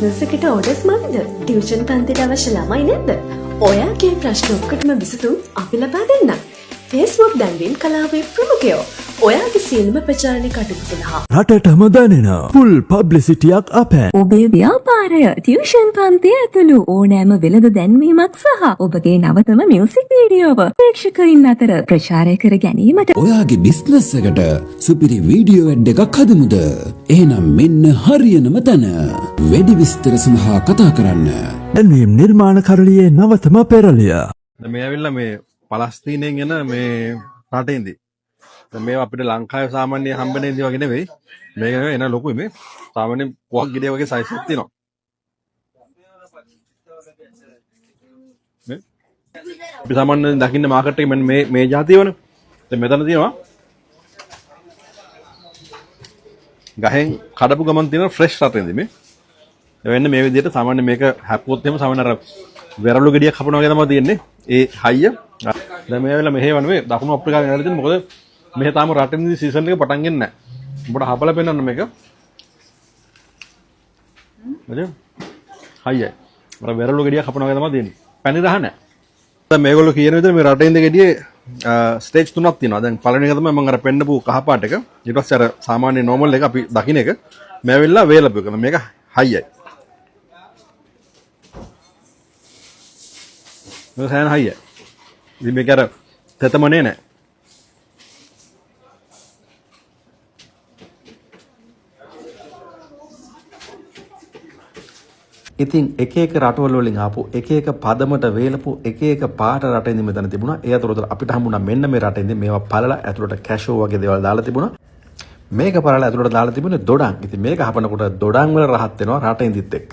Business එකට orders මන්ද? Tuition පන්තිට අවශ්‍ය ළමයි නැද්ද? ඔයාගේ ප්‍රශ්න ඔක්කොටම විසඳුම් අපි ලබා දෙන්නම්. Facebook දැන්වීම් කලාවේ ප්‍රමුඛයෝ. ඔයාගේ සියලුම ප්‍රචාරණ කටයුතු සඳහා රටටම දැනෙන ෆුල් පබ්ලිසිටියක් අපෑ. ඔබේ ව්‍යාපාරය ටියුෂන් පන්තිය ඇතුළු ඕනෑම වෙළඳ දැන්වීමක් සහ ඔබගේ නවතම මියුසික් වීඩියෝව ප්‍රේක්ෂකයින් අතර ප්‍රචාරය කර ගැනීමට ඔයාගේ බිස්නස් එකට සුපිරි වීඩියෝ ඇඩ් එකක් හදමුද? එහෙනම් මෙන්න හරියනම තැන. වැඩි විස්තර සඳහා කතා කරන්න. දැන්වීම් නිර්මාණ කරලියේ නවතම පෙරලිය. මේ ඇවිල්ලා මේ පලස්තීනයෙන් එන මේ රටේන්දී මේ අපිට ලංකාවේ සාමාන්‍ය හම්බෙන ඉඳි වගේ නෙවෙයි. මේක එන ලොකුයි මේ. සාමාන්‍ය පොක් ගෙඩිය වගේ සයිස් එකක් තියෙනවා. මේ අපි සාමාන්‍යයෙන් දකින්න මාකට් එකේ මෙන්න මේ જાතිය වනේ. දැන් මෙතන තියෙනවා ගහෙන් කඩපු ගමන් තියෙන ෆ්‍රෙෂ් රටේන්දී මේ. එවෙන්න මේ විදිහට සාමාන්‍ය මේක හැප්පුවොත් එහෙම සාමාන්‍ය අර වෙරළු ගෙඩියක් කපනවා වගේ තමයි තියෙන්නේ. ඒ හයිය. දැන් මේ වෙලාව මෙහෙ වනේ දකුණු අප්‍රිකාවේ යනවා තියෙන්නේ. මොකද මෙහෙ තාම රටින්දී සීසන් එක පටන් ගන්නේ නැහැ. උඹට හපලා පෙන්නන්න මේක. හරිද? හයියයි. මර වෙරළු ගෙඩියක් කපනවා වගේ තමයි තියෙන්නේ. පැණි රහ නැහැ. දැන් මේගොල්ලෝ කියන විදිහට මේ රටින්දී ගෙඩියේ ස්ටේජ් තුනක් තියෙනවා. දැන් පළවෙනි එක තමයි මම අර පෙන්නපු කහ පාට එක. ඊට පස්සේ අර සාමාන්‍ය නෝමල් එක අපි දකින්න එක. මේ වෙලාව වේලපු එක. මේක හයියයි. මේක සෑහෙන හයියයි. ඉතින් මේක අර තෙතමනේ නැහැ. ඉතින් එක එක රටවල වලින් ආපු එක එක පදමට වේලපු එක එක පාට රටින්දි මෙතන තිබුණා. ඒ අතරතුර අපිට හම්බුණා මෙන්න මේ රටින්දි මේවා පළලා ඇතුළට කැෂෝ වගේ දේවල් දාලා තිබුණා. මේක පළලා ඇතුළට දාලා තිබුණේ දොඩම්. ඉතින් මේක හපනකොට දොඩම් වල රහත් වෙනවා රටින්දිත් එක්ක.